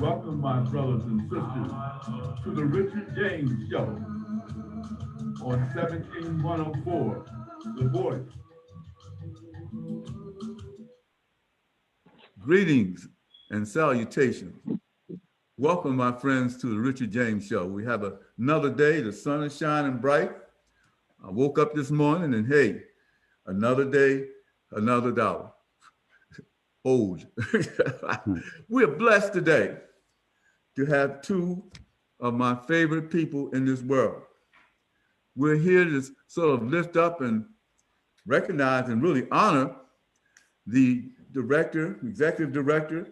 Welcome, my brothers and sisters, to the Richard James Show on 17104, The Voice. Greetings and salutations. Welcome, my friends, to the Richard James Show. We have another day. The sun is shining bright. I woke up this morning and hey, another day, another dollar. Old. We're blessed today to have two of my favorite people in this world. We're here to sort of lift up and recognize and really honor the executive director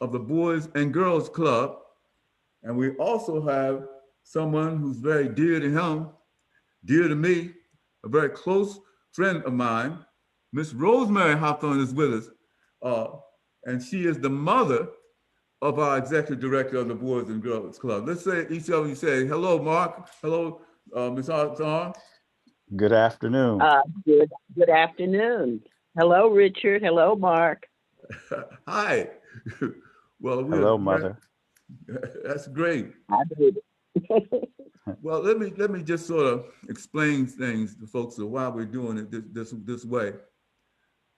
of the Boys and Girls Club. And we also have someone who's very dear to him, dear to me, a very close friend of mine. Miss Rosemary Hawthorne is with us. And she is the mother of our executive director of the Boys and Girls Club. Let's say each of you say, hello, Mark. Hello, Ms. Hawthorne. Good afternoon. Good afternoon. Hello, Richard. Hello, Mark. Hi. Well, hello, Mother. That's great. I did. Well, let me just sort of explain things to folks of why we're doing it this way.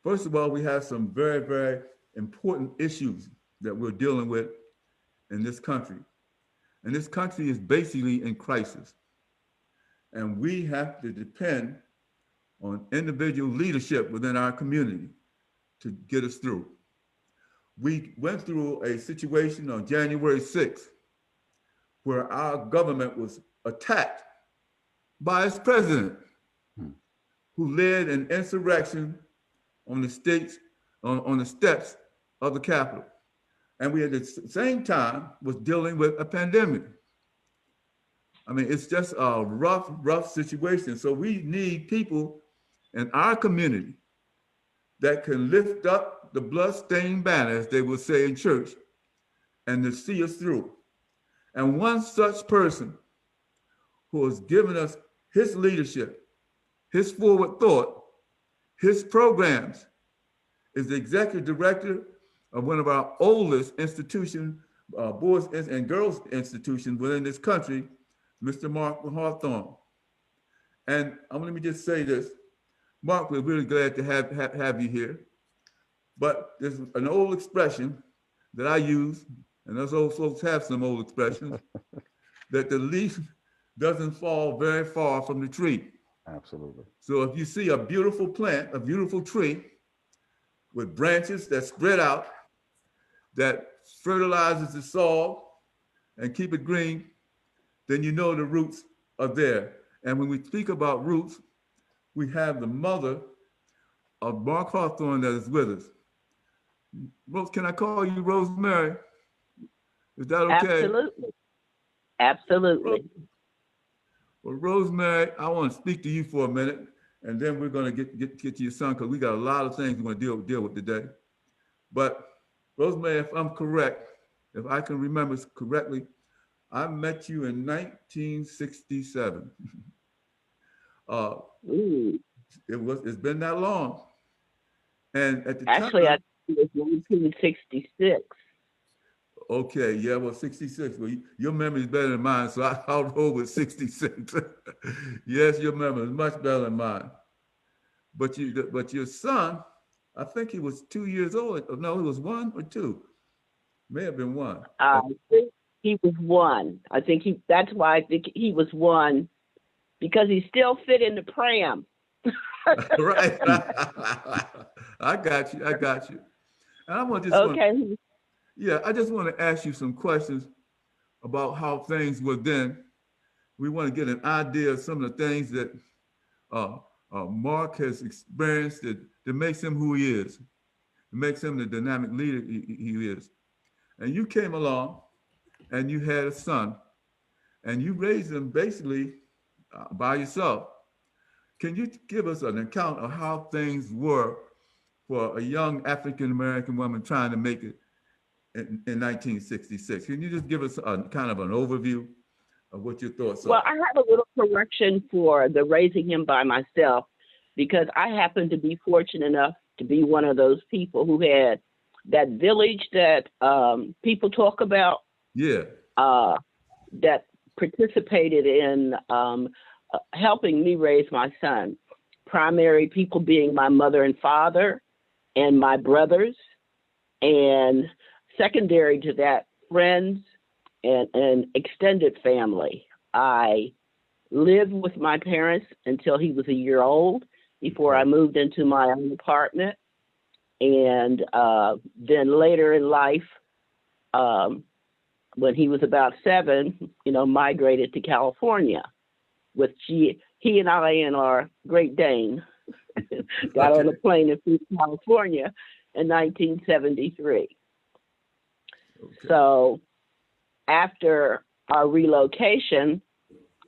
First of all, we have some very, very important issues that we're dealing with in this country. And this country is basically in crisis. And we have to depend on individual leadership within our community to get us through. We went through a situation on January 6th where our government was attacked by its president, who led an insurrection on the steps of the Capitol. And we at the same time was dealing with a pandemic. I mean, it's just a rough situation. So we need people in our community that can lift up the bloodstained banner, as they will say in church, and to see us through. And one such person who has given us his leadership, his forward thought, his programs, is the executive director of one of our oldest institutions, boys and girls institutions within this country, Mr. Mark Hawthorne. And let me just say this, Mark, we're really glad to have you here. But there's an old expression that I use, and those old folks have some old expressions, that the leaf doesn't fall very far from the tree. Absolutely. So if you see a beautiful plant, a beautiful tree with branches that spread out, that fertilizes the soil and keep it green, then you know the roots are there. And when we speak about roots, we have the mother of Mark Hawthorne that is with us. Rose, can I call you Rosemary? Is that okay? Absolutely. Absolutely. Well, Rosemary, I want to speak to you for a minute, and then we're going to get to your son, because we got a lot of things we're going to deal with today. But Rosemary, if I'm correct, if I can remember correctly, I met you in 1967. It's been that long. And at the Actually, time, I think it was 1966. Okay, yeah, well, 66. Well, your memory is better than mine, so I'll roll with 66. Yes, your memory is much better than mine. But your son, I think he was 2 years old. No, he was 1 or 2. May have been 1. I think he was 1. That's why I think he was 1, because he still fit in the pram. Right. I got you. And I want just okay. I just want to ask you some questions about how things were then. We want to get an idea of some of the things that Mark has experienced that makes him who he is. It makes him the dynamic leader he is. And you came along and you had a son and you raised him basically by yourself. Can you give us an account of how things were for a young African-American woman trying to make it in 1966? Can you just give us a kind of an overview of what your thoughts are? Well, I have a little correction for the raising him by myself, because I happen to be fortunate enough to be one of those people who had that village that people talk about Yeah. That participated in helping me raise my son. Primary people being my mother and father and my brothers, and secondary to that, friends and extended family. I lived with my parents until he was a year old before I moved into my own apartment. And then later in life, when he was about 7, migrated to California with he and I and our Great Dane got on a plane and flew to California in 1973. Okay. So after our relocation,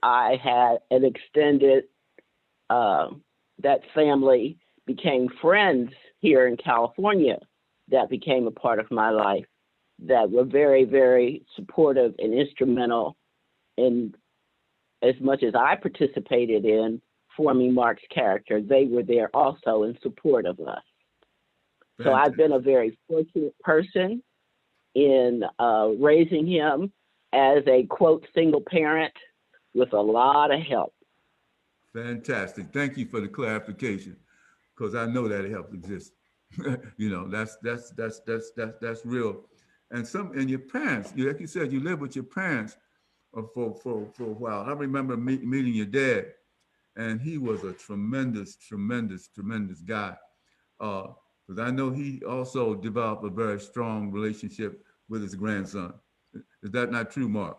I had an extended, that family became friends here in California that became a part of my life, that were very, very supportive and instrumental in as much as I participated in forming Mark's character. They were there also in support of us. So I've been a very fortunate person in raising him as a, quote, single parent with a lot of help. Fantastic. Thank you for the clarification, because I know that help exists. That's real. And your parents, like you said, you live with your parents for a while. I remember meeting your dad, and he was a tremendous guy. Because I know he also developed a very strong relationship with his grandson. Is that not true, Mark?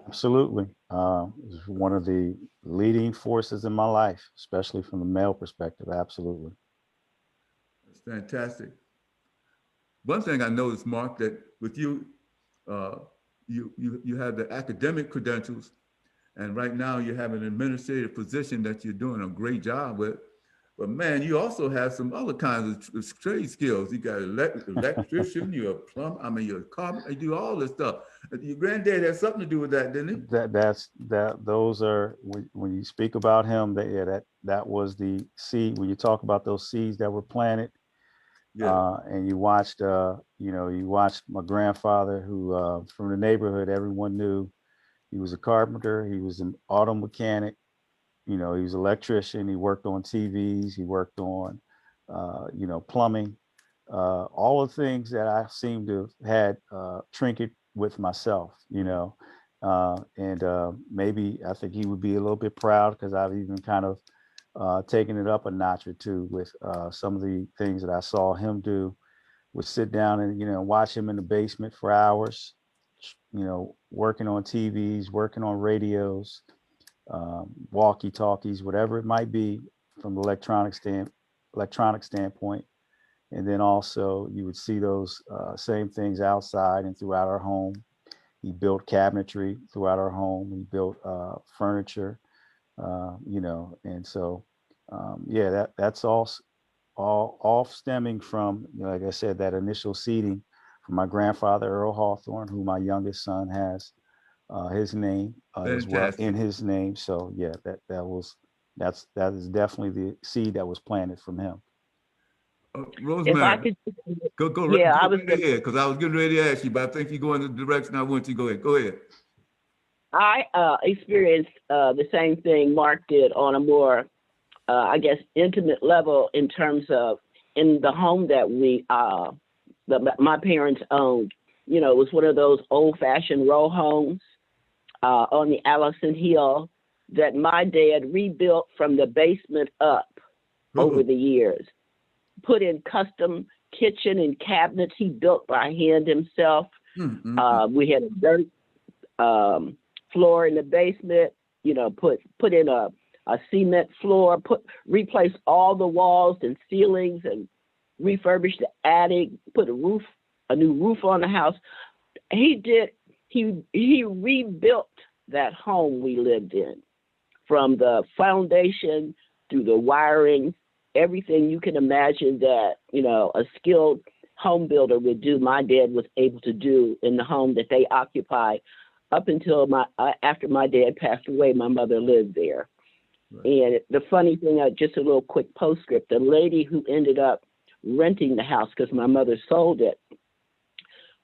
Absolutely. It's one of the leading forces in my life, especially from the male perspective. Absolutely. That's fantastic. One thing I noticed, Mark, that with you, you have the academic credentials, and right now you have an administrative position that you're doing a great job with. But man, you also have some other kinds of trade skills. You got electrician, you're a plumber, you're a carpenter, you do all this stuff. Your granddad had something to do with that, didn't he? Those are, when you speak about him, that was the seed. When you talk about those seeds that were planted, and you watched my grandfather, who from the neighborhood, everyone knew he was a carpenter, he was an auto mechanic. He was an electrician. He worked on TVs. He worked on, plumbing, all the things that I seem to have had trinket with myself, and maybe I think he would be a little bit proud, because I've even kind of taken it up a notch or two with some of the things that I saw him do. Would sit down and, watch him in the basement for hours, working on TVs, working on radios, walkie-talkies, whatever it might be from the electronic standpoint. And then also you would see those same things outside and throughout our home. He built cabinetry throughout our home. He built furniture, and so that's all stemming from, like I said, that initial seeding from my grandfather, Earl Hawthorne, who my youngest son has his name as well in his name. So yeah, that is definitely the seed that was planted from him. Rosemary, go right ahead, because I was getting ready to ask you, but I think you go in the direction I want you to go ahead. Go ahead. I experienced the same thing Mark did on a more, intimate level, in terms of in the home that my parents owned. It was one of those old-fashioned row homes on the Allison Hill that my dad rebuilt from the basement up over the years. Put in custom kitchen and cabinets he built by hand himself. We had a dirt floor in the basement, put in a cement floor, replaced all the walls and ceilings, and refurbished the attic, put a new roof on the house. He rebuilt that home we lived in, from the foundation through the wiring, everything you can imagine that, a skilled home builder would do. My dad was able to do in the home that they occupied up until after my dad passed away. My mother lived there. Right. And the funny thing, just a little quick postscript, the lady who ended up renting the house, because my mother sold it,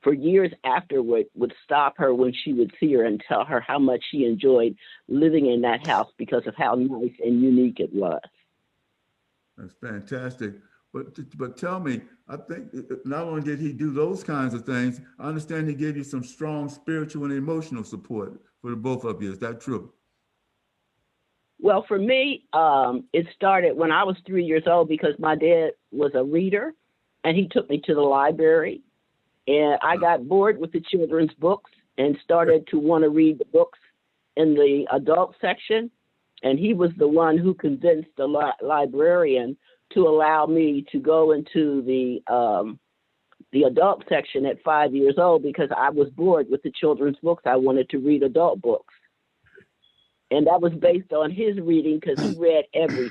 for years afterward would stop her when she would see her and tell her how much she enjoyed living in that house because of how nice and unique it was. That's fantastic. But tell me, I think not only did he do those kinds of things, I understand he gave you some strong spiritual and emotional support for the both of you. Is that true? Well, for me, it started when I was 3 years old because my dad was a reader and he took me to the library. And I got bored with the children's books and started to want to read the books in the adult section. And he was the one who convinced the librarian to allow me to go into the adult section at 5 years old because I was bored with the children's books. I wanted to read adult books. And that was based on his reading because he read everything,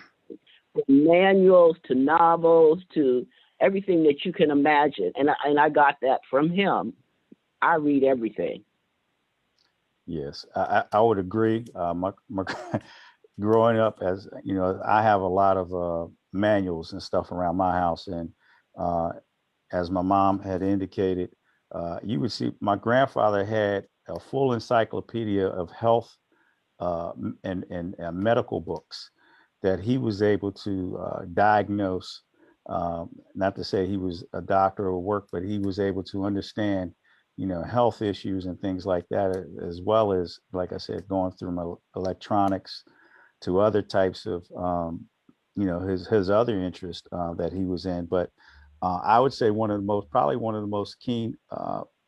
from manuals to novels to everything that you can imagine. And I got that from him. I read everything. Yes, I would agree. Growing up, as you know, I have a lot of manuals and stuff around my house. And as my mom had indicated, you would see my grandfather had a full encyclopedia of health and medical books that he was able to diagnose. Not to say he was a doctor or work, but he was able to understand, you know, health issues and things like that, as well as, like I said, going through electronics to other types of, you know, his other interest that he was in. But I would say probably one of the most keen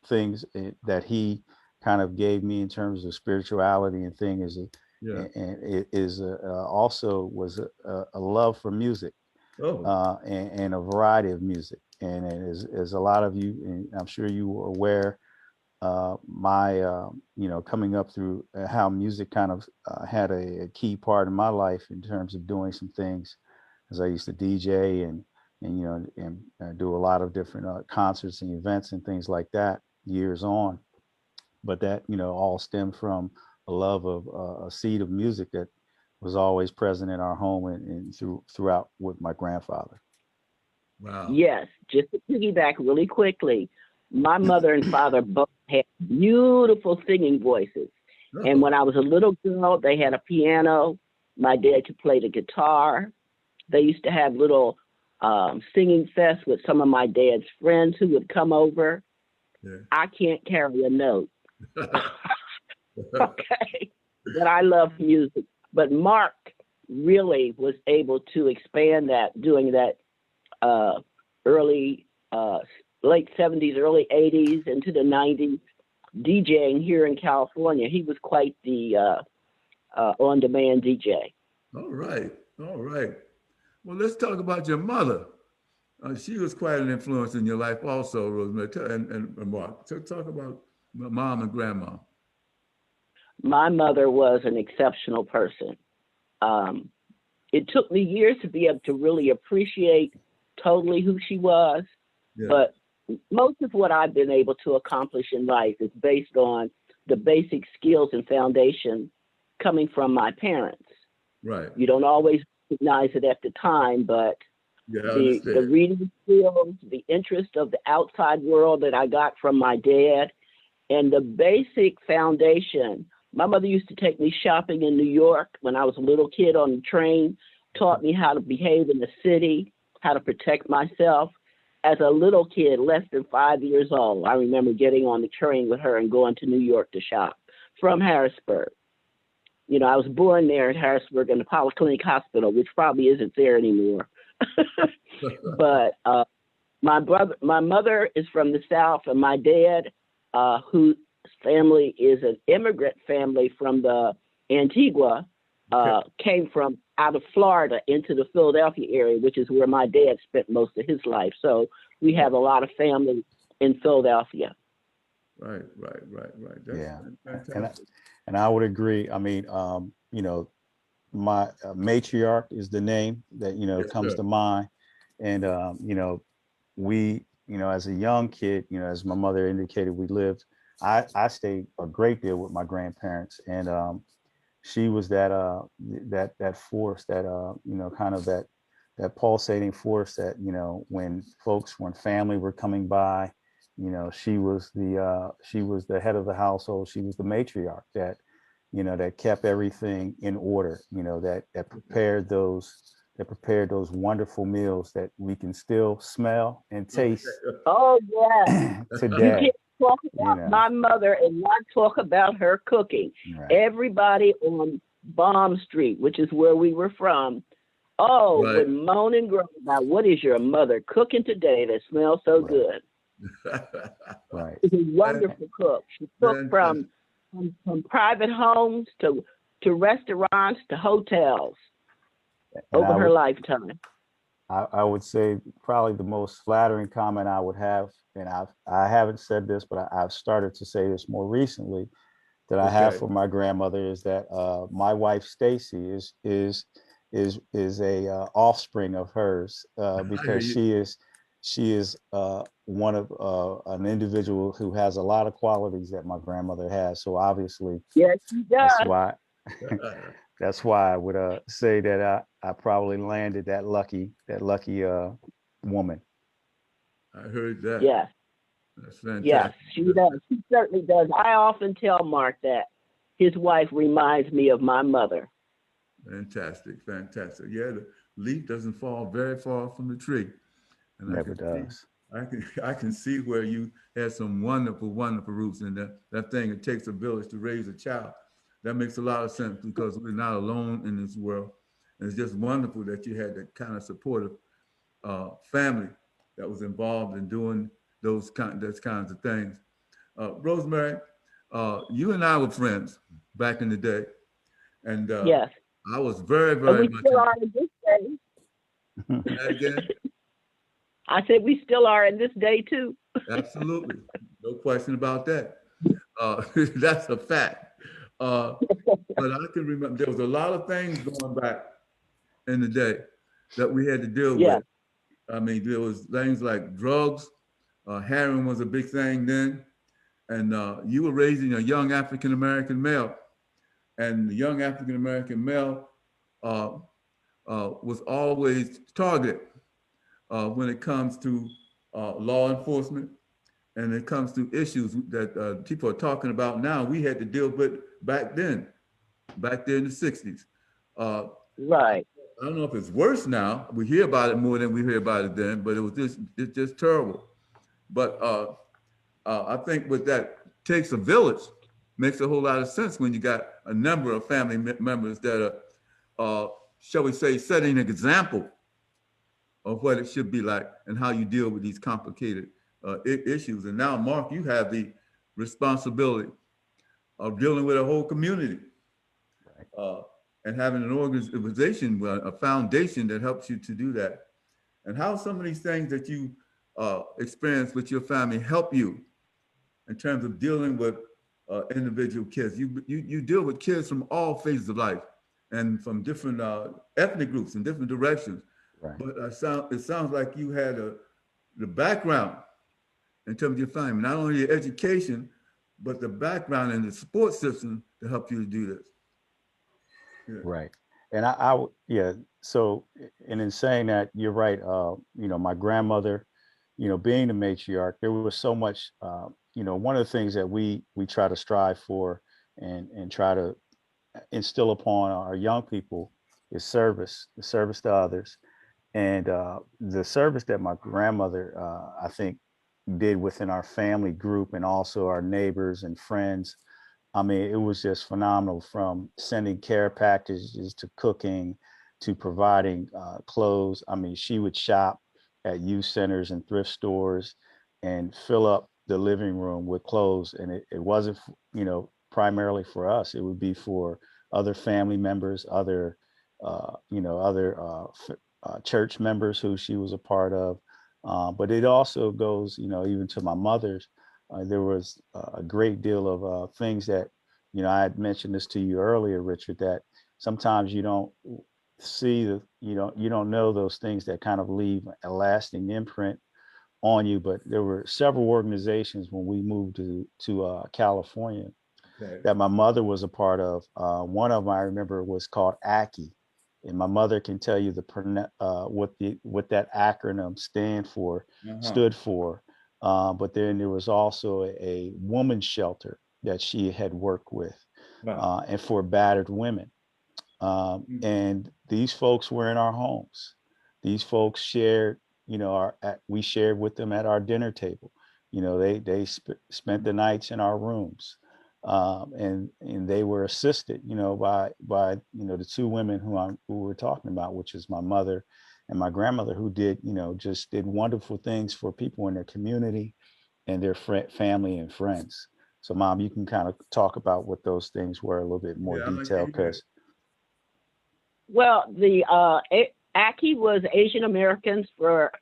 things that he kind of gave me in terms of spirituality and thing is, Yeah. and it is also was a love for music. Oh. And a variety of music. And as a lot of you, and I'm sure you were aware, my, you know, coming up through how music kind of had a key part in my life in terms of doing some things, as I used to DJ and you know, and do a lot of different concerts and events and things like that years on. But that, you know, all stemmed from a love of a seed of music that was always present in our home and throughout with my grandfather. Wow. Yes, just to piggyback really quickly, my mother and father both had beautiful singing voices. And when I was a little girl, they had a piano. My dad could play the guitar. They used to have little singing fests with some of my dad's friends who would come over. Yeah. I can't carry a note. Okay. But I love music. But Mark really was able to expand that, doing that early, late 70s, early 80s into the 90s, DJing here in California. He was quite the on-demand DJ. All right. All right. Well, let's talk about your mother. She was quite an influence in your life also, Rosemary, and Mark. So talk about mom and grandma. My mother was an exceptional person. It took me years to be able to really appreciate totally who she was, Yeah. but most of what I've been able to accomplish in life is based on the basic skills and foundation coming from my parents. Right. You don't always recognize it at the time, but Yeah, the reading skills, the interest of the outside world that I got from my dad, and the basic foundation. My mother used to take me shopping in New York when I was a little kid on the train, taught me how to behave in the city, how to protect myself. As a little kid, less than 5 years old, I remember getting on the train with her and going to New York to shop from Harrisburg. You know, I was born there in Harrisburg in the Polyclinic Hospital, which probably isn't there anymore. But my mother is from the South, and my dad, whose family is an immigrant family from the Antigua, came from out of Florida into the Philadelphia area, which is where my dad spent most of his life. So we have a lot of family in Philadelphia. Right. That's fantastic. And I would agree. I mean, you know, my matriarch is the name that, you know, Yes, comes sir. to mind. And, you know, we, you know, as a young kid, you know, as my mother indicated, I stayed a great deal with my grandparents, and she was that force that, you know, kind of that pulsating force that, you know, when family were coming by, she was the head of the household. She was the matriarch that, that kept everything in order, that prepared those wonderful meals that we can still smell and taste Oh, yeah. You today. can't talk about my mother and not talk about her cooking. Right. Everybody on Baum Street, which is where we were from, would moan and groan about what is your mother cooking today that smells so good. Right. She's a wonderful cook. She cooked from private homes to restaurants to hotels over her lifetime. I would say probably the most flattering comment I would have, and I haven't said this, but I've started to say this more recently, that I have for my grandmother is that my wife Stacy is a offspring of hers, because she is one of an individual who has a lot of qualities that my grandmother has. So obviously, yes, she does. That's why I would say that I probably landed that lucky woman. I heard that. Yes. That's fantastic. Yes, she does. She certainly does. I often tell Mark that his wife reminds me of my mother. Fantastic. Yeah, the leaf doesn't fall very far from the tree. And Never does. I can see where you had some wonderful roots in that thing. It takes a village to raise a child. That makes a lot of sense because we're not alone in this world. And it's just wonderful that you had that kind of supportive family that was involved in doing those kinds of things. Rosemary, you and I were friends back in the day. And yes. I was very, and very we much. Still are in this day. Again? I said we still are in this day too. Absolutely. No question about that. That's a fact. But I can remember there was a lot of things going back in the day that we had to deal with. I mean, there was things like drugs. Heroin was a big thing then. And you were raising a young African-American male. And the young African-American male was always targeted when it comes to law enforcement and it comes to issues that people are talking about now. We had to deal with back there in the 60s. Right. I don't know if it's worse now. We hear about it more than we hear about it then, but it's just terrible. But I think with that takes a village makes a whole lot of sense when you got a number of family members that are, shall we say, setting an example of what it should be like and how you deal with these complicated issues. And now, Mark, you have the responsibility of dealing with a whole community and having an organization, a foundation that helps you to do that. And how some of these things that you experience with your family help you in terms of dealing with individual kids. You deal with kids from all phases of life and from different ethnic groups in different directions. Right. But it sounds like you had the background in terms of your family, not only your education, but the background and the support system to help you to do this. Yeah. Right. And so, and in saying that, you're right. My grandmother, being the matriarch, there was so much, one of the things that we try to strive for and try to instill upon our young people is the service to others. And the service that my grandmother, I think, did within our family group and also our neighbors and friends. I mean, it was just phenomenal, from sending care packages to cooking to providing clothes. I mean, she would shop at youth centers and thrift stores and fill up the living room with clothes. And it wasn't, primarily for us. It would be for other family members, other church members who she was a part of. But it also goes, even to my mother's. There was a great deal of things that, I had mentioned this to you earlier, Richard, that sometimes you don't see you don't know those things that kind of leave a lasting imprint on you. But there were several organizations when we moved to California that my mother was a part of. One of them I remember was called ACCI. And my mother can tell you what that acronym stood for. But then there was also a woman's shelter that she had worked with, Wow. and for battered women. And these folks were in our homes. These folks shared, we shared with them at our dinner table. They spent the nights in our rooms, and they were assisted, by the two women who we're talking about, which is my mother and my grandmother, who just did wonderful things for people in their community and their family and friends. So, Mom, you can kind of talk about what those things were a little bit more Yeah, I'd like to detail, hear because Well, the ACI was Asian Americans for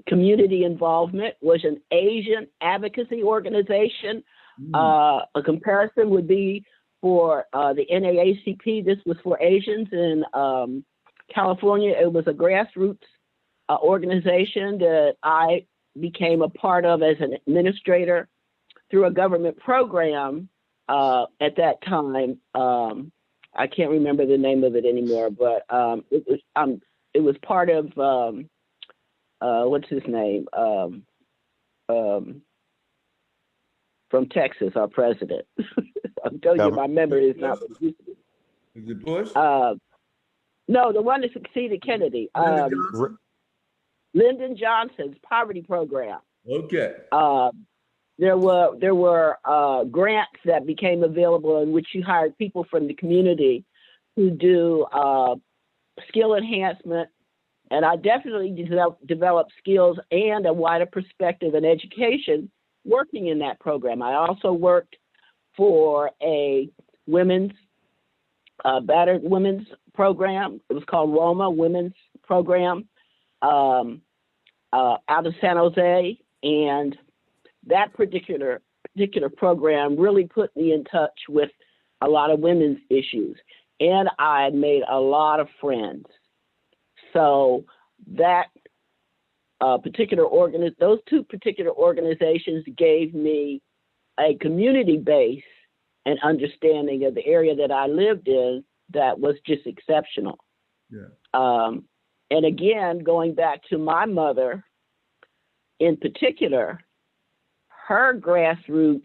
Community Involvement, was an Asian advocacy organization. A comparison would be for the NAACP. This was for Asians in California. It was a grassroots organization that I became a part of as an administrator through a government program at that time. I can't remember the name of it anymore, but it was part of what's his name from Texas, our president. I'm telling you, my memory is not what it used to be. Is it Bush? No, the one that succeeded Kennedy. Lyndon Johnson's poverty program. Okay. There were grants that became available in which you hired people from the community who do skill enhancement. And I definitely developed skills and a wider perspective in education working in that program. I also worked for a battered women's program. It was called Roma Women's Program out of San Jose. And that particular program really put me in touch with a lot of women's issues, and I made a lot of friends. So that those two particular organizations gave me a community base and understanding of the area that I lived in that was just exceptional. Yeah. And again, going back to my mother in particular, her grassroots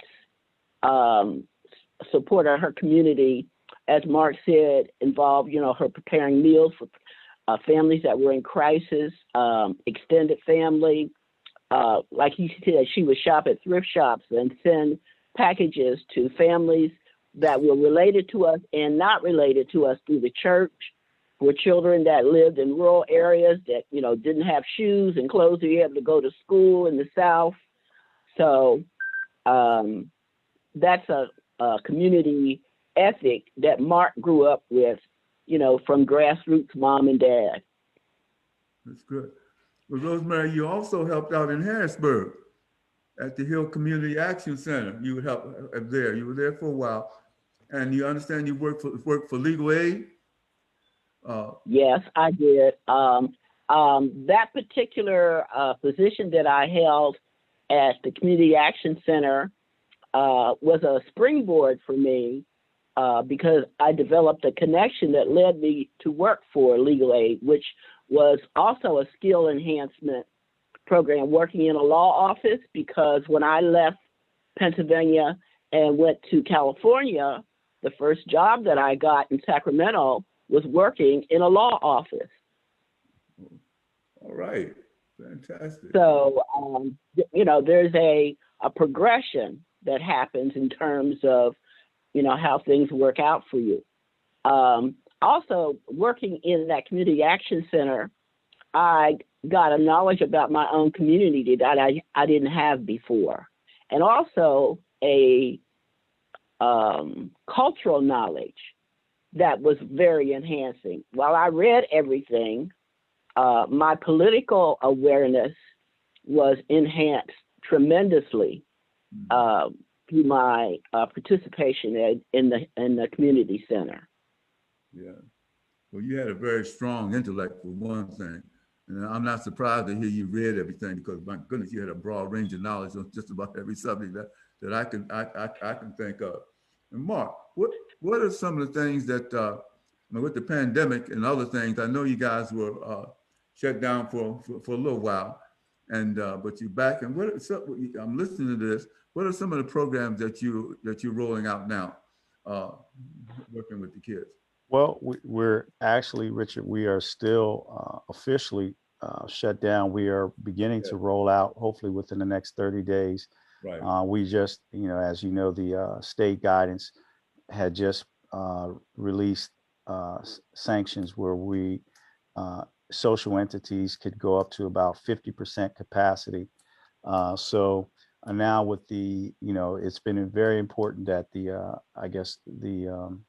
support of her community, as Mark said, involved, her preparing meals for families that were in crisis, extended family. Like he said, she would shop at thrift shops and send packages to families that were related to us and not related to us through the church, for children that lived in rural areas that, didn't have shoes and clothes to be able to go to school in the South. So that's a community ethic that Mark grew up with, from grassroots mom and dad. That's good. Well, Rosemary, you also helped out in Harrisburg at the Hill Community Action Center. You would help there. You were there for a while. And you understand you worked for Legal Aid? Yes, I did. That particular position that I held at the Community Action Center was a springboard for me because I developed a connection that led me to work for Legal Aid, which was also a skill enhancement program working in a law office, because when I left Pennsylvania and went to California, the first job that I got in Sacramento was working in a law office. All right. Fantastic. So, there's a progression that happens in terms of, how things work out for you. Also, working in that Community Action Center, I got a knowledge about my own community that I didn't have before. And also a cultural knowledge that was very enhancing. While I read everything, my political awareness was enhanced tremendously through my participation in the community center. Yeah. Well, you had a very strong intellect for one thing. And I'm not surprised to hear you read everything, because my goodness, you had a broad range of knowledge on just about every subject that I can think of. And Mark, what are some of the things that with the pandemic and other things? I know you guys were shut down for a little while, and but you're back. And I'm listening to this. What are some of the programs that you're rolling out now, working with the kids? Well, we're actually, Richard, we are still officially shut down. We are beginning to roll out, hopefully within the next 30 days. Right. We just, as you know, the state guidance had just released sanctions where social entities could go up to about 50% capacity. So now with it's been very important that I guess the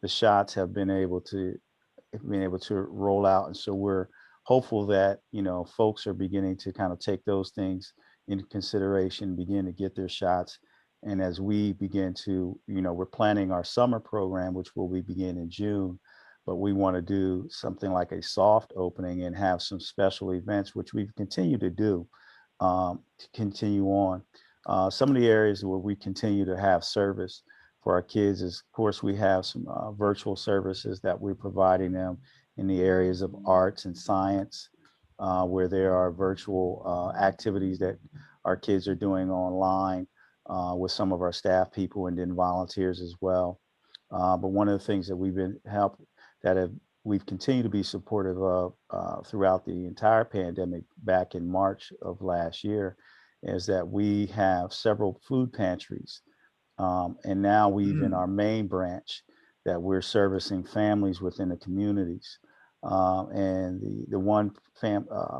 shots have been able to roll out, and so we're hopeful that folks are beginning to kind of take those things into consideration, begin to get their shots. And as we begin to, we're planning our summer program, which will be begin in June, but we want to do something like a soft opening and have some special events, which we've continued to do to continue on. Some of the areas where we continue to have service for our kids is, of course, we have some virtual services that we're providing them in the areas of arts and science, where there are virtual activities that our kids are doing online with some of our staff people and then volunteers as well. But one of the things that we've continued to be supportive of throughout the entire pandemic back in March of last year is that we have several food pantries. And now we've in our main branch that we're servicing families within the communities. And the one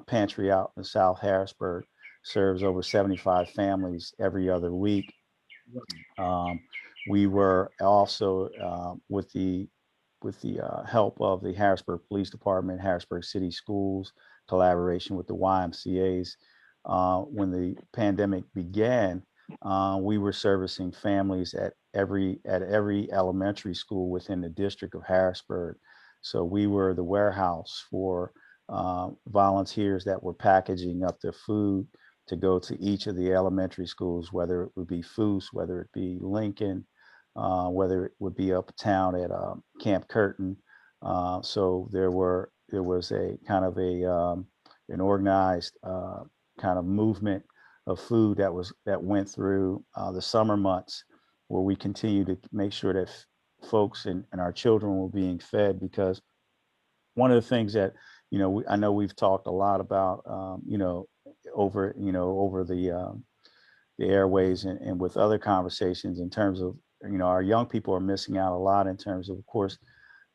pantry out in South Harrisburg serves over 75 families every other week. We were also with the help of the Harrisburg Police Department, Harrisburg City Schools, collaboration with the YMCA's. When the pandemic began, we were servicing families at every elementary school within the district of Harrisburg. So we were the warehouse for volunteers that were packaging up the food to go to each of the elementary schools, whether it would be Foose, whether it be Lincoln, whether it would be uptown at Camp Curtin. So there was a kind of an organized kind of movement of food that went through the summer months, where we continue to make sure that folks and our children were being fed. Because one of the things that I know we've talked a lot about over the airways and with other conversations in terms of our young people are missing out a lot in terms of course,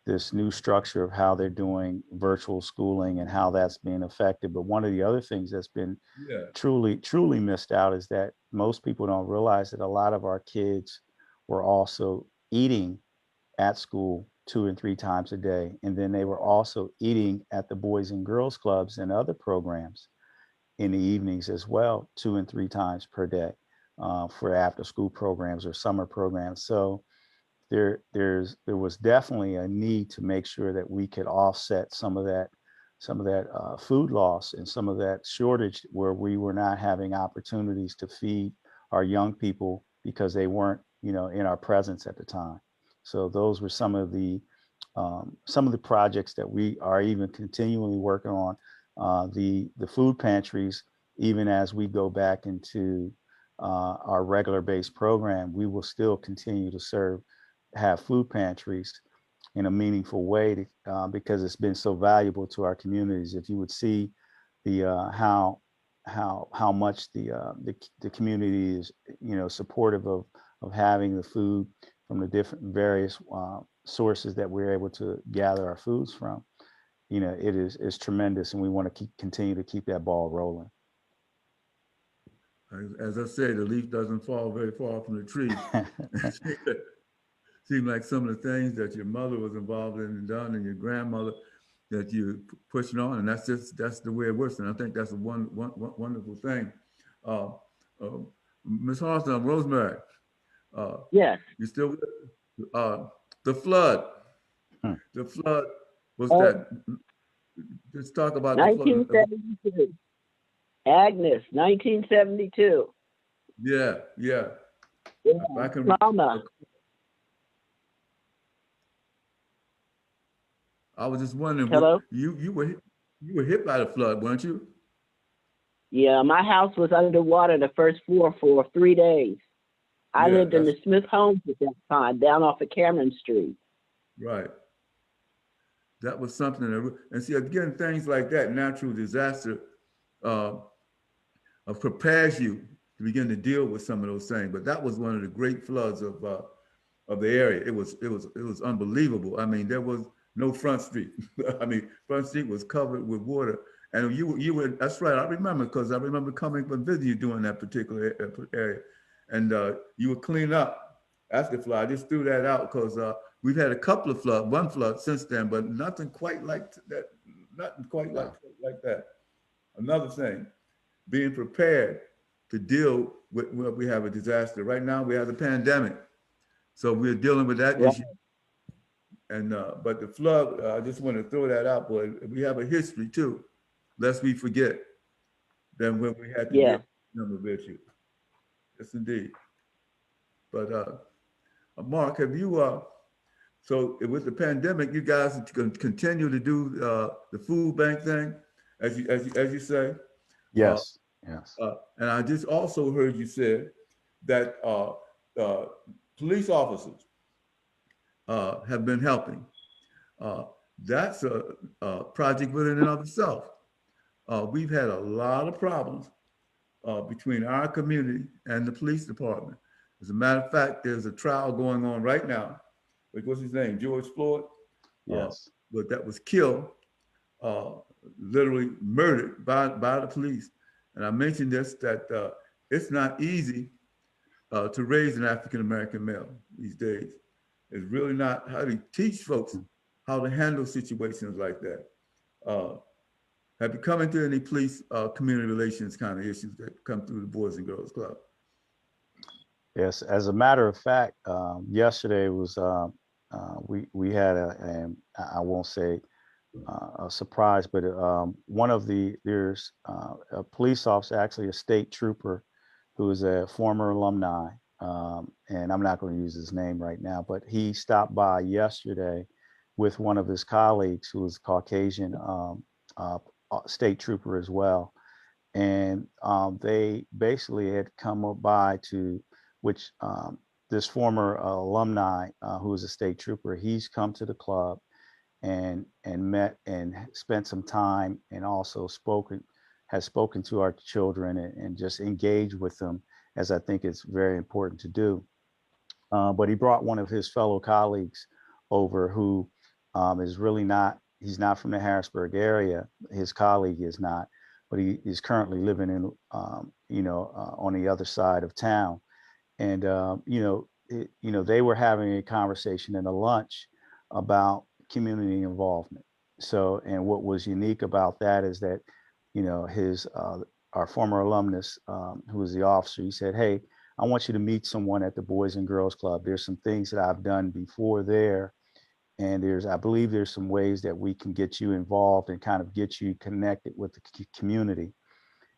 this new structure of how they're doing virtual schooling and how that's being affected. But one of the other things that's been truly missed out is that most people don't realize that a lot of our kids were also eating at school 2 and 3 times a day. And then they were also eating at the Boys and Girls Clubs and other programs in the evenings as well, 2 and 3 times per day for after school programs or summer programs. So there was definitely a need to make sure that we could offset some of that food loss and some of that shortage where we were not having opportunities to feed our young people because they weren't in our presence at the time. So those were some of the projects that we are even continually working on. The food pantries, even as we go back into our regular based program, we will still continue to have food pantries in a meaningful way because it's been so valuable to our communities. If you would see the how much the community is supportive of having the food from the different various sources that we're able to gather our foods from, it is tremendous, and we want to continue to keep that ball rolling. As I say, the leaf doesn't fall very far from the tree. Seems like some of the things that your mother was involved in and done, and your grandmother, that you pushing on, and that's the way it works. And I think that's a wonderful thing. Ms. Harrison, Rosemary. Yes. You still with the flood? The flood was that? Let's talk about 1972. Agnes, 1972. Yeah. I can. Mama. I was just wondering. Hello? You were hit by the flood, weren't you? Yeah, my house was underwater the first floor for 3 days. I Yeah, lived in the that's Smith Homes at that time, down off of Cameron Street. right. That was something that, and see, again, things like that, natural disaster, uh, prepares you to begin to deal with some of those things. But that was one of the great floods of the area. It was unbelievable. I mean, there was no Front Street. I mean, Front Street was covered with water. And you were, that's right. I remember, because I remember coming from visit you during that particular area, and you would clean up after the flood. I just threw that out because we've had a couple of floods, one flood since then, but nothing quite like that. Nothing quite like that. Another thing, being prepared to deal with when we have a disaster. Right now, we have the pandemic, so we're dealing with that Right. issue. And but the flood, I just want to throw that out, but we have a history too, lest we forget, than when we had to deal Yeah. with a number of issues. Yes, indeed. But Mark, have you? So with the pandemic, you guys continue to do the food bank thing, as you say. Uh, Yes, yes. and I just also heard you say that uh, police officers have been helping. Uh, that's a project within and of itself. We've had a lot of problems between our community and the police department. As a matter of fact, there's a trial going on right now. What's his name? George Floyd, uh, Yes. but that was killed, uh, literally murdered by the police. And I mentioned this, that it's not easy to raise an African American male these days. It's really not. How do you teach folks how to handle situations like that? Uh, have you come into any police community relations kind of issues that come through the Boys and Girls Club? Yes. As a matter of fact, yesterday was we had I won't say a surprise, but one of there's a police officer, actually a state trooper, who is a former alumni, and I'm not going to use his name right now, but he stopped by yesterday with one of his colleagues who was Caucasian uh, state trooper as well. And they basically had come up by to which this former alumni who is a state trooper, he's come to the club and met and spent some time and also has spoken to our children and just engaged with them, as I think it's very important to do. But he brought one of his fellow colleagues over who is really not, he's not from the Harrisburg area. His colleague is not, but he is currently living in, on the other side of town. And, they were having a conversation in a lunch about community involvement. So, and what was unique about that is that, our former alumnus, who was the officer, he said, "Hey, I want you to meet someone at the Boys and Girls Club. There's some things that I've done before there. And I believe there's some ways that we can get you involved and kind of get you connected with the community."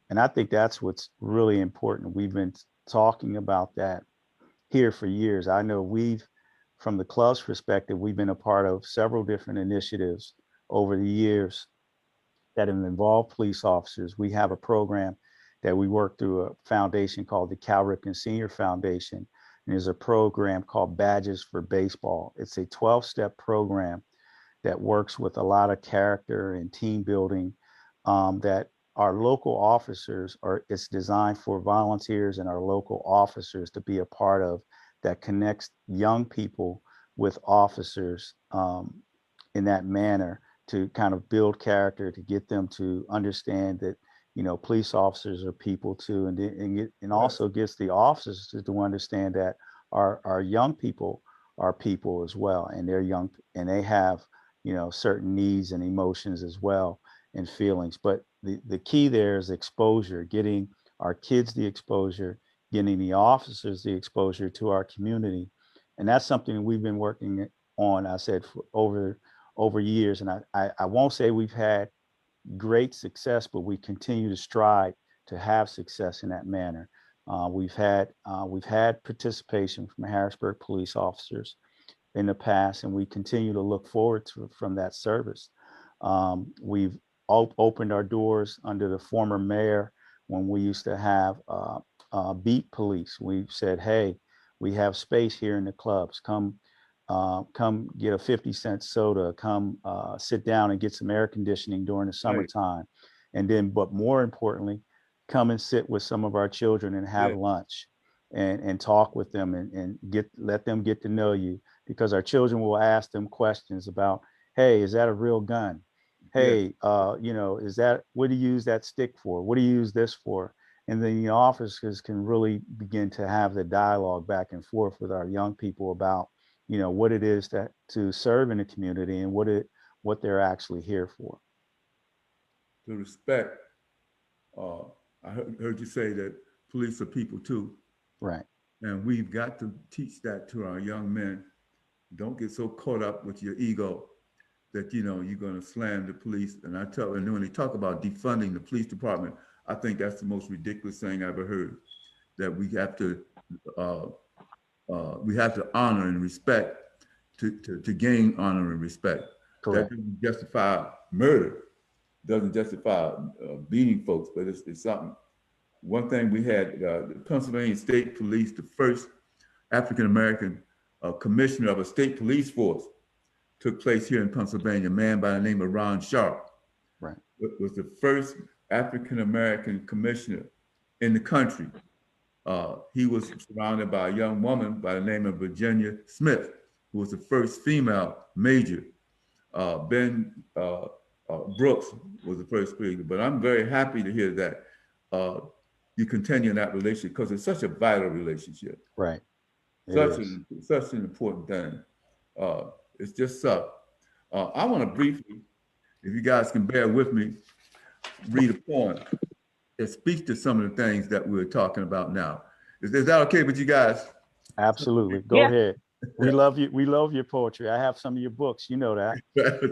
And I think that's what's really important. We've been talking about that here for years. I know from the club's perspective, we've been a part of several different initiatives over the years that have involved police officers. We have a program that we work through a foundation called the Cal Ripken Senior Foundation. And there's a program called Badges for Baseball. It's a 12-step program that works with a lot of character and team building that our local officers it's designed for volunteers and our local officers to be a part of, that connects young people with officers in that manner, to kind of build character, to get them to understand that, police officers are people too. And also gets the officers to understand that our young people are people as well. And they're young and they have, certain needs and emotions as well and feelings. But the key there is exposure, getting our kids the exposure, getting the officers the exposure to our community. And that's something we've been working on, I said, for over years. And I won't say we've had great success, but we continue to strive to have success in that manner. We've had participation from Harrisburg police officers in the past, and we continue to look forward to from that service. We've opened our doors under the former mayor when we used to have beat police. We said, hey, we have space here in the clubs. Come get a 50-cent soda. Come sit down and get some air conditioning during the summertime. And then, but more importantly, come and sit with some of our children and have lunch and talk with them and let them get to know you, because our children will ask them questions about, hey, is that a real gun? Hey, is that, what do you use that stick for? What do you use this for? And then the officers can really begin to have the dialogue back and forth with our young people about, what it is to serve in the community and what they're actually here for. The respect. I heard you say that police are people too. Right. And we've got to teach that to our young men. Don't get so caught up with your ego that, you're going to slam the police. And and when they talk about defunding the police department, I think that's the most ridiculous thing I ever heard, that we have to honor and respect to gain honor and respect. Correct. That doesn't justify murder, doesn't justify beating folks, but it's something. One thing we had, the Pennsylvania State Police, the first African-American commissioner of a state police force, took place here in Pennsylvania, a man by the name of Ron Sharp. Right. It was the first African-American commissioner in the country. He was surrounded by a young woman by the name of Virginia Smith, who was the first female major. Ben Brooks was the first speaker, but I'm very happy to hear that you continue in that relationship, because it's such a vital relationship. Right. Such an important thing. It's just so. I want to briefly, if you guys can bear with me, read a poem that speaks to some of the things that we're talking about now. Is that okay with you guys? Absolutely. Go ahead. We love you. We love your poetry. I have some of your books. You know that.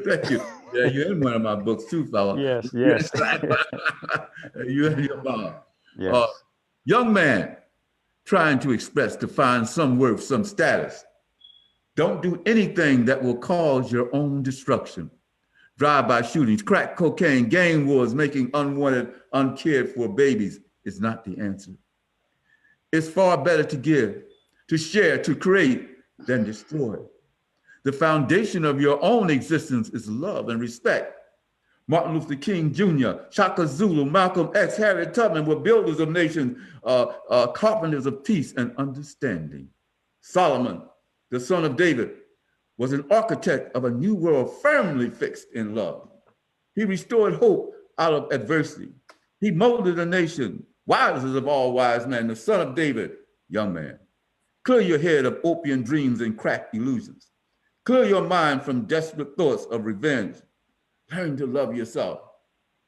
Thank you. Yeah, you're in one of my books too, fella. Yes. You and your mom. Yes. Young man trying to express, to find some worth, some status. Don't do anything that will cause your own destruction. Drive-by shootings, crack cocaine, gang wars, making unwanted, uncared for babies is not the answer. It's far better to give, to share, to create than destroy. The foundation of your own existence is love and respect. Martin Luther King Jr., Shaka Zulu, Malcolm X, Harriet Tubman were builders of nations, carpenters of peace and understanding. Solomon, the son of David, was an architect of a new world firmly fixed in love. He restored hope out of adversity. He molded a nation, wisest of all wise men, the son of David, young man. Clear your head of opium dreams and crack illusions. Clear your mind from desperate thoughts of revenge. Learn to love yourself.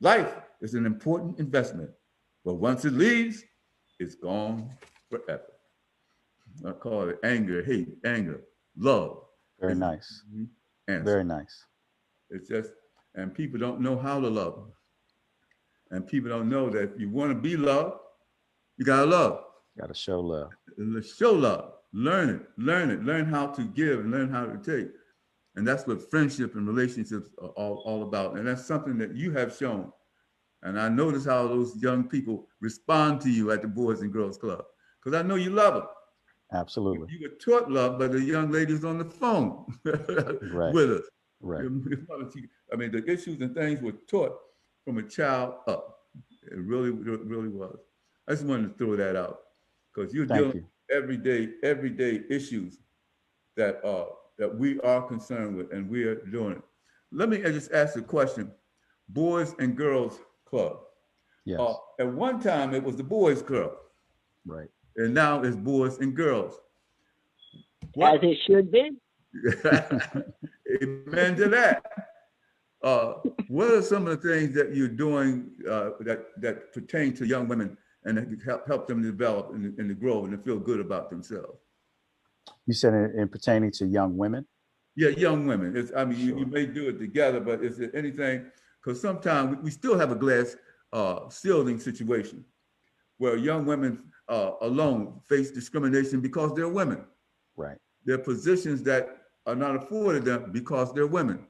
Life is an important investment, but once it leaves, it's gone forever. I call it anger, hate, anger, love. Very nice. Answer. Very nice. It's just, and people don't know how to love. And people don't know that if you want to be loved, you gotta love. Gotta show love. Show love. Learn it. Learn how to give and learn how to take. And that's what friendship and relationships are all about. And that's something that you have shown. And I notice how those young people respond to you at the Boys and Girls Club, because I know you love them. Absolutely. You were taught love by the young ladies on the phone with us. Right. I mean, the issues and things were taught from a child up. It really was. I just wanted to throw that out, because you're dealing with everyday issues that we are concerned with, and we are doing it. Let me just ask a question. Boys and Girls Club. Yes. At one time, it was the Boys Club. Right. And now it's Boys and Girls. As it should be. Amen to that. What are some of the things that you're doing that pertain to young women and that help them develop and to grow and to feel good about themselves? You said in pertaining to young women? Yeah, young women. I mean, Sure. you may do it together, but is there anything, because sometimes we still have a glass ceiling situation where young women alone face discrimination because they're women. Right. There are positions that are not afforded them because they're women.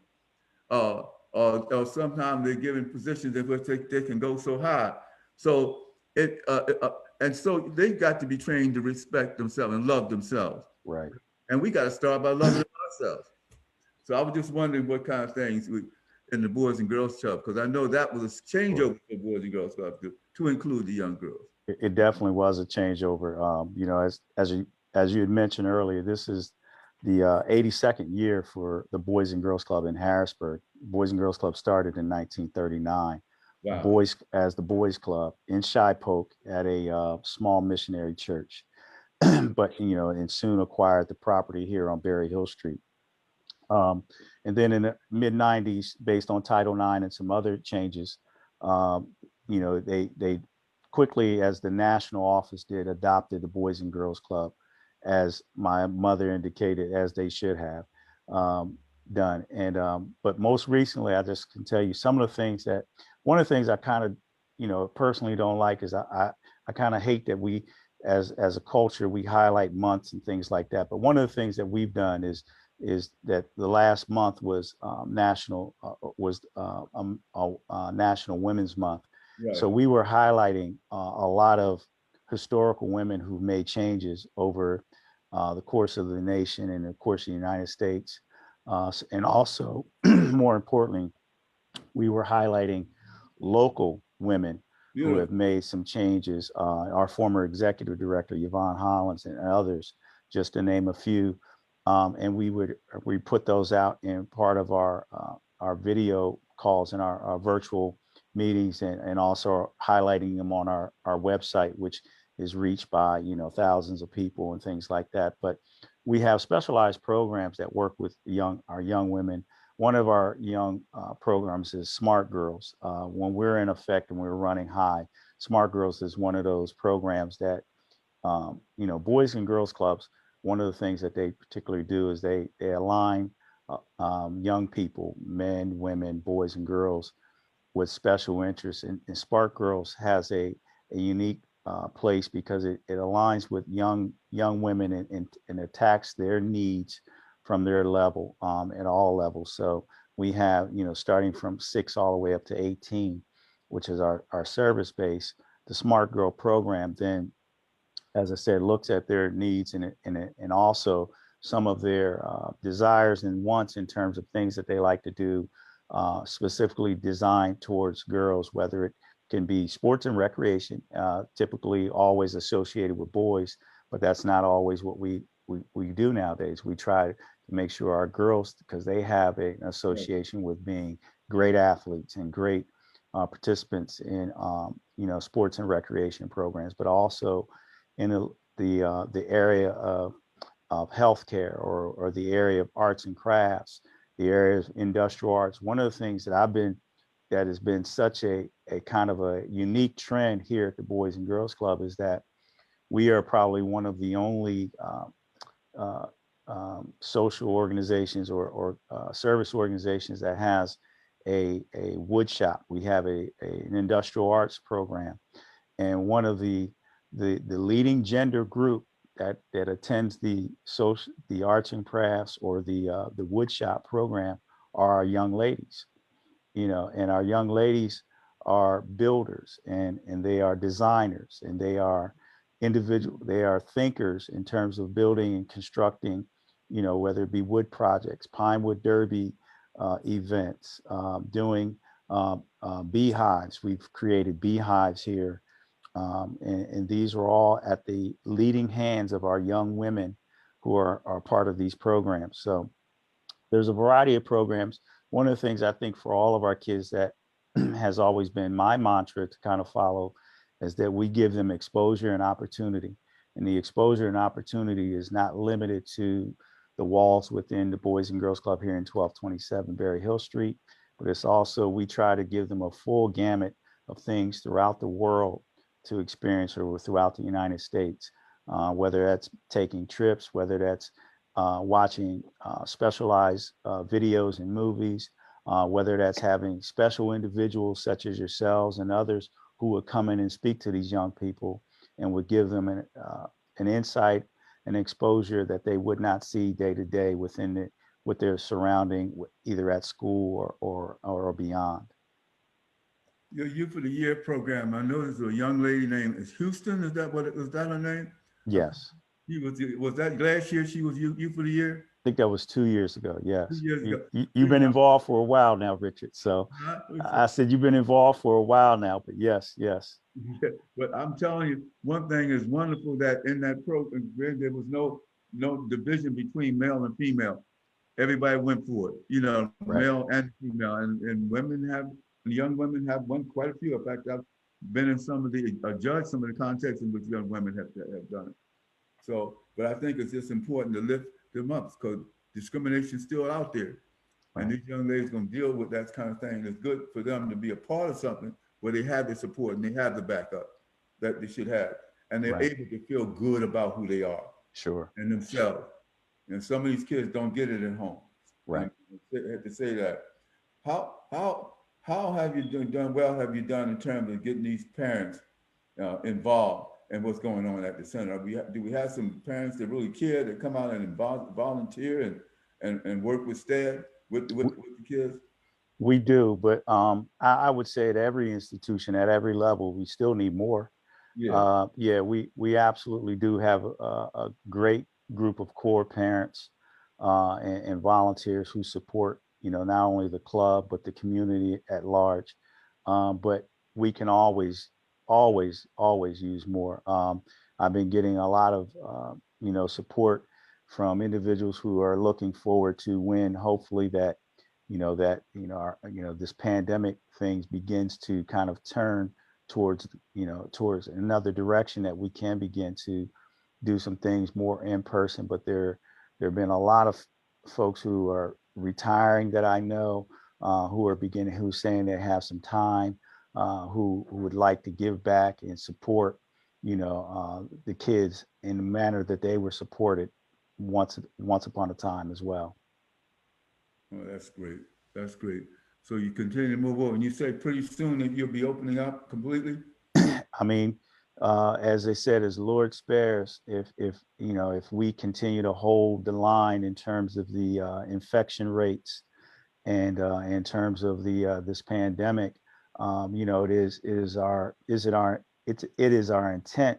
Or sometimes they're given positions in which they can go so high. So and so they got to be trained to respect themselves and love themselves. Right. And we got to start by loving ourselves. So I was just wondering what kind of things in the Boys and Girls Club, because I know that was a changeover for Boys and Girls Club to include the young girls. It definitely was a changeover. You know, as you had mentioned earlier, this is the 82nd year for the Boys and Girls Club in Harrisburg. Boys and Girls Club started in 1939. Wow. The Boys Club in Shipoke at a small missionary church, but you know, and soon acquired the property here on Berry Hill Street. And then in the mid 90s, based on Title IX and some other changes, you know, they quickly, as the national office did, adopted the Boys and Girls Club, as my mother indicated, as they should have done. And but most recently, I just can tell you some of the things that, one of the things I kind of, you know, personally don't like is I kind of hate that we, as a culture, we highlight months and things like that. But one of the things that we've done is that the last month was National Women's Month. Right. So we were highlighting a lot of historical women who made changes over the course of the nation and the course of the United States. And also, more importantly, we were highlighting local women who have made some changes. Our former executive director, Yvonne Hollins, and others, just to name a few. And we put those out in part of our video calls and our virtual meetings, and also highlighting them on our website, which is reached by, you know, thousands of people and things like that. But we have specialized programs that work with our young women. One of our young programs is Smart Girls. When we're in effect and we're running high, Smart Girls is one of those programs that, you know, Boys and Girls Clubs, one of the things that they particularly do is they align young people, men, women, boys, and girls with special interests. And Smart Girls has a unique place because it aligns with young women and attacks their needs from their level at all levels. So we have, you know, starting from 6 all the way up to 18, which is our service base. The Smart Girl program then, as I said, looks at their needs and also some of their desires and wants in terms of things that they like to do, specifically designed towards girls, whether it can be sports and recreation, typically always associated with boys, but that's not always what we do nowadays. We try to make sure our girls, because they have an association with being great athletes and great participants in you know, sports and recreation programs, but also in the area of healthcare or the area of arts and crafts, the area of industrial arts. One of the things that has been such a kind of a unique trend here at the Boys and Girls Club is that we are probably one of the only social organizations or service organizations that has a wood shop. We have an industrial arts program, and one of the leading gender group that attends the arts and crafts or the wood shop program are our young ladies. You know, and our young ladies are builders and they are designers and they are they are thinkers in terms of building and constructing, you know, whether it be wood projects, pine wood derby events, doing beehives. We've created beehives here. And these are all at the leading hands of our young women who are part of these programs. So there's a variety of programs. One of the things I think for all of our kids that has always been my mantra to kind of follow is that we give them exposure and opportunity. And the exposure and opportunity is not limited to the walls within the Boys and Girls Club here in 1227 Berry Hill Street, but it's also, we try to give them a full gamut of things throughout the world to experience or throughout the United States, whether that's taking trips, whether that's watching specialized videos and movies, whether that's having special individuals such as yourselves and others who would come in and speak to these young people and would give them an insight and exposure that they would not see day to day with their surrounding, either at school or beyond. your Youth of the Year program. I know there's a young lady named is Houston. Is that what it was? That her name? Yes. She was that last year? She was Youth of the Year. I think that was 2 years ago. 2 Yes. years You, ago. you've been involved for a while now, Richard. So Huh? I said you've been involved for a while now, but yes, yes. But I'm telling you, one thing is wonderful that in that program there was no division between male and female. Everybody went for it, Right. male and female, and women have, young women have won quite a few. In fact, I've been in some of the judged some of the contexts in which young women have done it. So, but I think it's just important to lift them up because discrimination is still out there. And Right. these young ladies gonna deal with that kind of thing. It's good for them to be a part of something where they have the support and they have the backup that they should have. And they're Right. able to feel good about who they are Sure. and themselves. And some of these kids don't get it at home. Right. I have to say that. How have you done well have you done in terms of getting these parents involved in what's going on at the center? Do we have some parents that really care, that come out and volunteer and work with staff, with the kids? We do, but I would say at every institution, at every level, we still need more. Yeah. Yeah, we absolutely do have a great group of core parents and volunteers who support, not only the club but the community at large. But we can always use more. I've been getting a lot of support from individuals who are looking forward to when hopefully this pandemic things begins to kind of turn towards another direction, that we can begin to do some things more in person. But there have been a lot of folks who are retiring that I know, who's saying they have some time, who would like to give back and support the kids in the manner that they were supported once upon a time as well. Oh, that's great. That's great. So you continue to move on. And you say pretty soon that you'll be opening up completely? I mean, as they said, as the Lord spares, if we continue to hold the line in terms of the infection rates and in terms of the this pandemic, it is our intent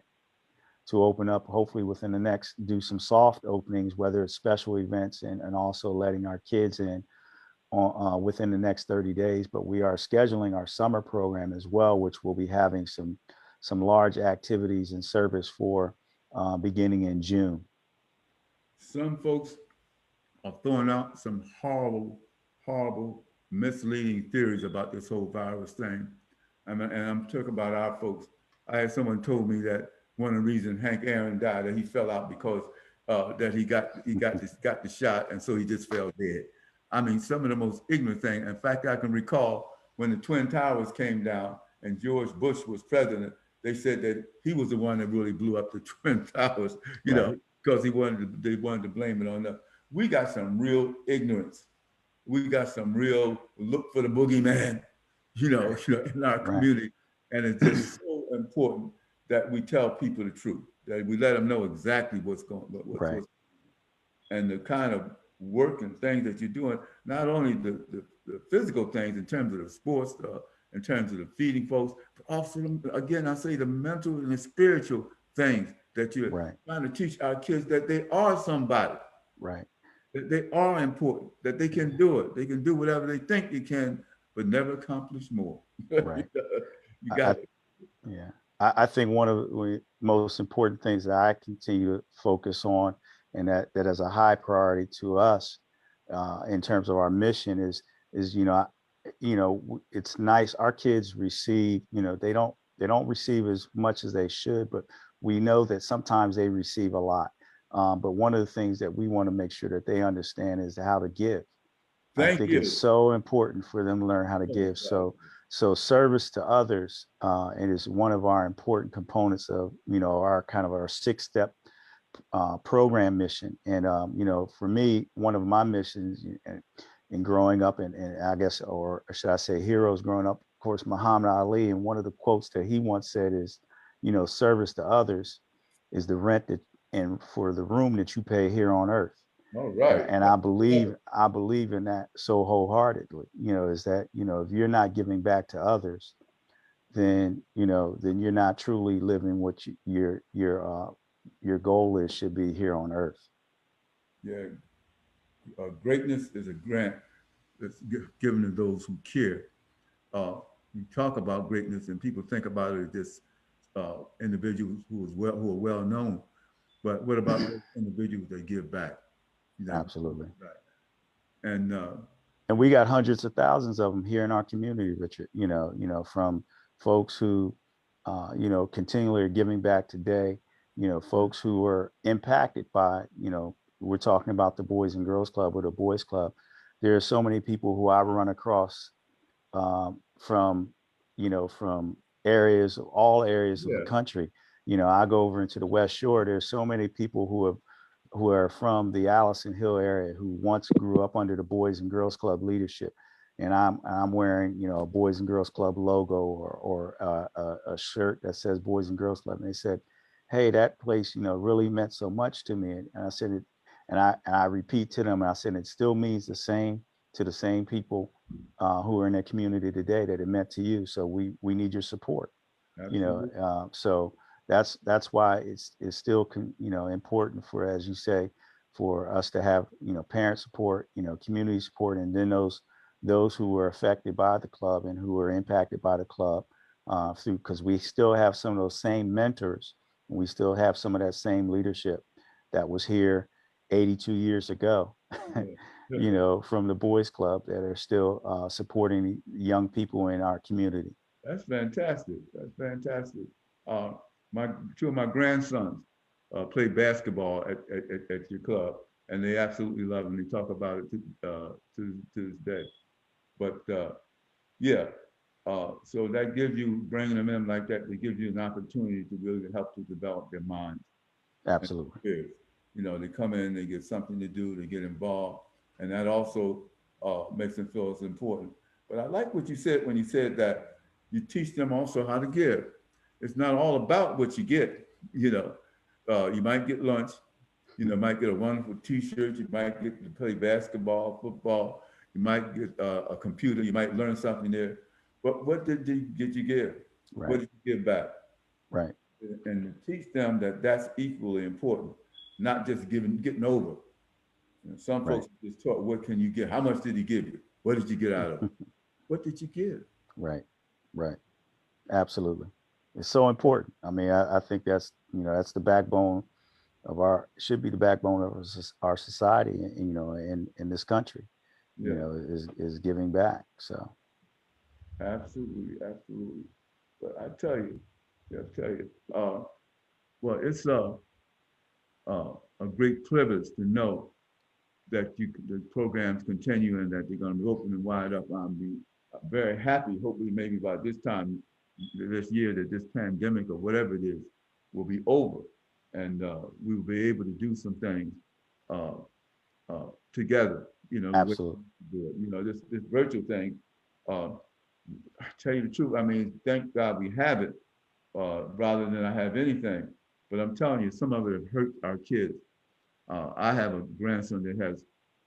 to open up, hopefully within the next, do some soft openings, whether it's special events and also letting our kids in within the next 30 days. But we are scheduling our summer program as well, which will be having some large activities and service for beginning in June. Some folks are throwing out some horrible, misleading theories about this whole virus thing. And I'm talking about our folks. I had someone told me that one of the reasons Hank Aaron died, that he fell out because that he got the shot, and so he just fell dead. I mean, some of the most ignorant thing. In fact, I can recall when the Twin Towers came down and George Bush was president, they said that he was the one that really blew up the Twin Towers, because they wanted to blame it on us. We got some real ignorance. We got some real look for the boogeyman, in our community. And it's just so important that we tell people the truth, that we let them know exactly what's going on, and the kind of work and things that you're doing, not only the physical things in terms of the sports, in terms of the feeding folks, but also, again, I say the mental and the spiritual things that you're trying to teach our kids, that they are somebody. Right. That they are important, that they can do it. They can do whatever they think they can, but never accomplish more. Right. You got it. Yeah. I think one of the most important things that I continue to focus on, and that is a high priority to us in terms of our mission is it's nice. Our kids receive, they don't receive as much as they should, but we know that sometimes they receive a lot. But one of the things that we want to make sure that they understand is how to give. I think it's so important for them to learn how to give. So service to others, and is one of our important components of, our kind of our 6-step program mission. And, for me, one of my missions in growing up, and I guess, or should I say heroes growing up, of course, Muhammad Ali. And one of the quotes that he once said is, service to others is the rent that, and for the room that you pay here on earth. All right. And I believe in that so wholeheartedly, is that, if you're not giving back to others, then, you know, then you're not truly living what your goal is should be here on earth. Yeah, greatness is a grant that's given to those who care. You talk about greatness, and people think about it as just individuals who are well known. But what about those individuals that give back? You know, Absolutely. right. And And we got hundreds of thousands of them here in our community, Richard, from folks who, continually are giving back today, folks who were impacted by, we're talking about the Boys and Girls Club or the Boys Club. There are so many people who I run across from all areas of the yeah, country. I go over into the West Shore. There's so many people who are from the Allison Hill area who once grew up under the Boys and Girls Club leadership. And I'm wearing, a Boys and Girls Club logo or a shirt that says Boys and Girls Club. And they said, "Hey, that place, really meant so much to me." And I said it, and I repeat to them, and I said it still means the same to the same people who are in their community today that it meant to you. So we need your support. absolutely. So that's why it's still important for, as you say, for us to have parent support, community support, and then those who were affected by the club and who were impacted by the club through, because we still have some of those same mentors, and we still have some of that same leadership that was here 82 years ago. From the Boys Club that are still supporting young people in our community. That's fantastic. That's fantastic. Uh, my two of my grandsons play basketball at your club, and they absolutely love it. And they talk about it to this day. But yeah, so that gives you, bringing them in like that, it gives you an opportunity to really help to develop their minds. Absolutely. They come in, they get something to do, they get involved, and that also makes them feel as important. But I like what you said when you said that you teach them also how to give. It's not all about what you get. You might get lunch, might get a wonderful T-shirt, you might get to play basketball, football, you might get a computer, you might learn something there. But what did you give? Right. What did you give back? Right. And teach them that that's equally important, not just getting over. Some folks just talk, what can you get? How much did he give you? What did you get out of it? What did you give? Right. Absolutely. It's so important. I mean, I think that's the backbone of should be the backbone of our society, in this country, is giving back. So. Absolutely. But I tell you, well, it's a great privilege to know that the programs continue and that they're going to be open and wide up. I'm be very happy, hopefully maybe by this time this year, that this pandemic or whatever it is will be over, and we will be able to do some things together, Absolutely. this virtual thing, I tell you the truth, I mean, thank God we have it rather than I have anything. But I'm telling you, some of it have hurt our kids. I have a grandson that has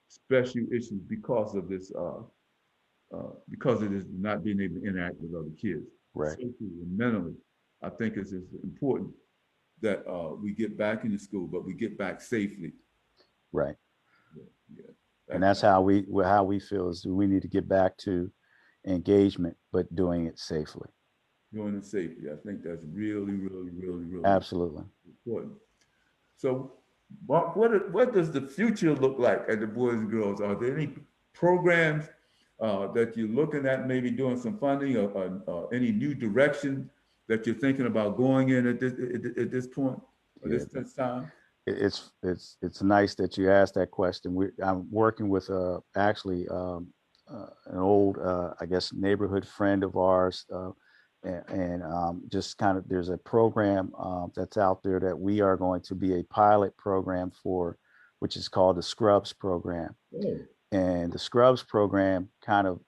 special issues because of this not being able to interact with other kids. Right. Socially and mentally, I think it's important that we get back into school, but we get back safely. Right. Yeah. And that's how we feel is we need to get back to engagement, but doing it safely. Doing it safely. I think that's really Absolutely important. So, Mark, what does the future look like at the Boys and Girls? Are there any programs that you're looking at, maybe doing some funding, or any new direction that you're thinking about going in at this point, or this time? It's nice that you asked that question. I'm working with actually an old I guess neighborhood friend of ours, and just kind of there's a program that's out there that we are going to be a pilot program for, which is called the Scrubs program. Oh. And the Scrubs program kind of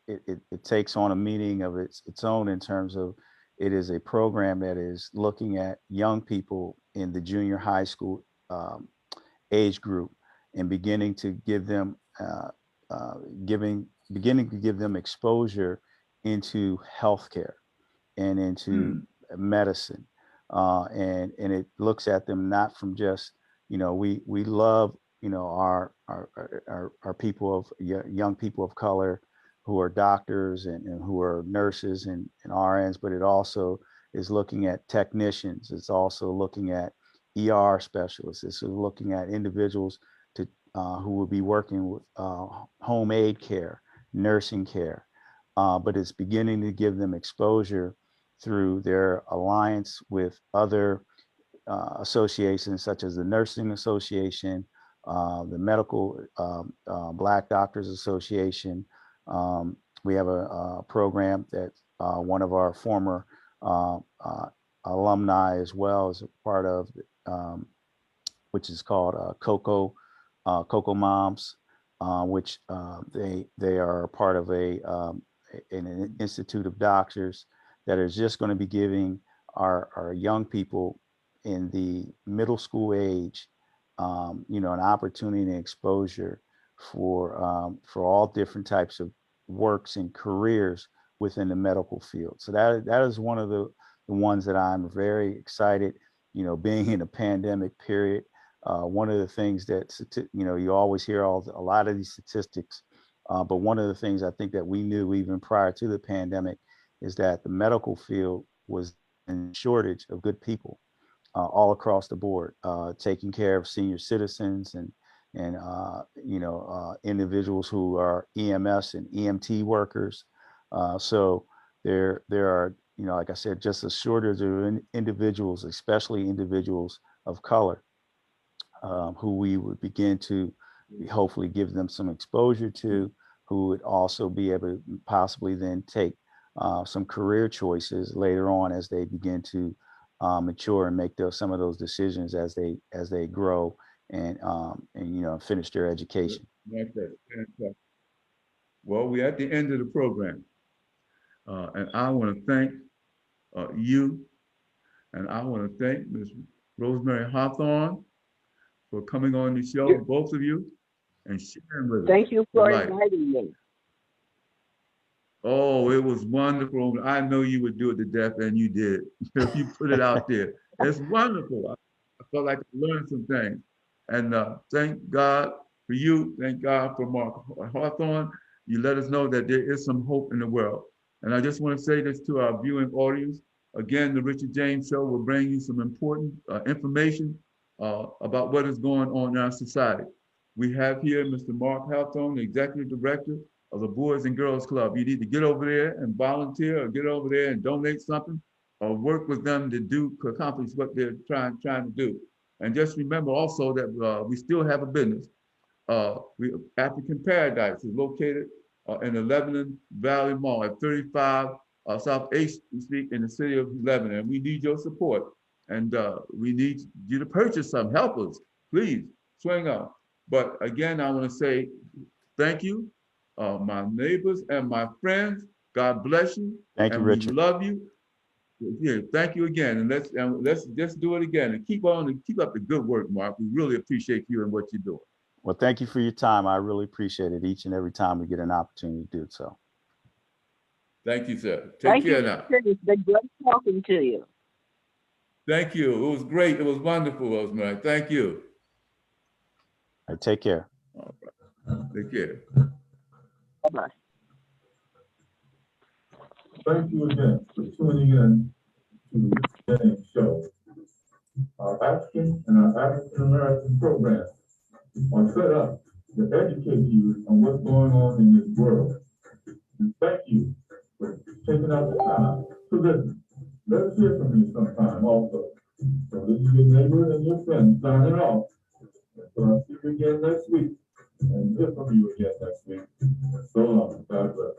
it takes on a meaning of its own in terms of it is a program that is looking at young people in the junior high school age group and beginning to give them beginning to give them exposure into healthcare and into medicine. And it looks at them not from just, we love, our people of young people of color who are doctors and who are nurses and RNs, but it also is looking at technicians. It's also looking at ER specialists. It's looking at individuals who will be working with home aid care, nursing care, but it's beginning to give them exposure through their alliance with other associations such as the Nursing Association, the Medical Black Doctors Association. We have a program that one of our former alumni as well is a part of, which is called Cocoa Moms, which they are part of an institute of doctors that is just going to be giving our young people in the middle school age, an opportunity and exposure for all different types of works and careers within the medical field. So that is one of the ones that I'm very excited, being in a pandemic period. One of the things that, you always hear a lot of these statistics, but one of the things I think that we knew even prior to the pandemic is that the medical field was in shortage of good people all across the board, taking care of senior citizens and individuals who are EMS and EMT workers. So there are, like I said, just a shortage of individuals, especially individuals of color, who we would begin to hopefully give them some exposure to, who would also be able to possibly then take some career choices later on as they begin to mature and make some of those decisions as they grow and finish their education. Fantastic. Well, we're at the end of the program, and I want to thank you, and I want to thank Ms. Rosemary Hawthorne for coming on the show, both of you, and sharing with us. Thank you for inviting me. Oh, it was wonderful. I know you would do it to death, and you did. You put it out there. It's wonderful. I felt like I learned some things. And thank God for you. Thank God for Mark Hawthorne. You let us know that there is some hope in the world. And I just want to say this to our viewing audience. Again, the Richard James Show will bring you some important information about what is going on in our society. We have here Mr. Mark Hawthorne, the Executive Director of the Boys and Girls Club. You need to get over there and volunteer, or get over there and donate something, or work with them to accomplish what they're trying to do. And just remember also that we still have a business. African Paradise is located in the Lebanon Valley Mall at 35 South 8th Street in the city of Lebanon. We need your support, and we need you to purchase some. Help us, please, swing up. But again, I want to say thank you, my neighbors and my friends. God bless you. Thank you, Richard. We love you. Yeah, thank you again, and let's just do it again and keep up the good work, Mark. We really appreciate you and what you're doing. Well, thank you for your time. I really appreciate it each and every time we get an opportunity to do so. Thank you, sir. Take care now. It's been great talking to you. Thank you. It was great. It was wonderful, Rosemary. Thank you. All right, take care. All right. Take care. Bye-bye. Thank you again for tuning in to the Rich James Show. Our African and our African American programs are set up to educate you on what's going on in this world. And thank you for taking out the time to listen. Let us hear from you sometime also. So this is your neighbor and your friend signing off. So I'll see you again next week and hear from you again next week. So long. God bless.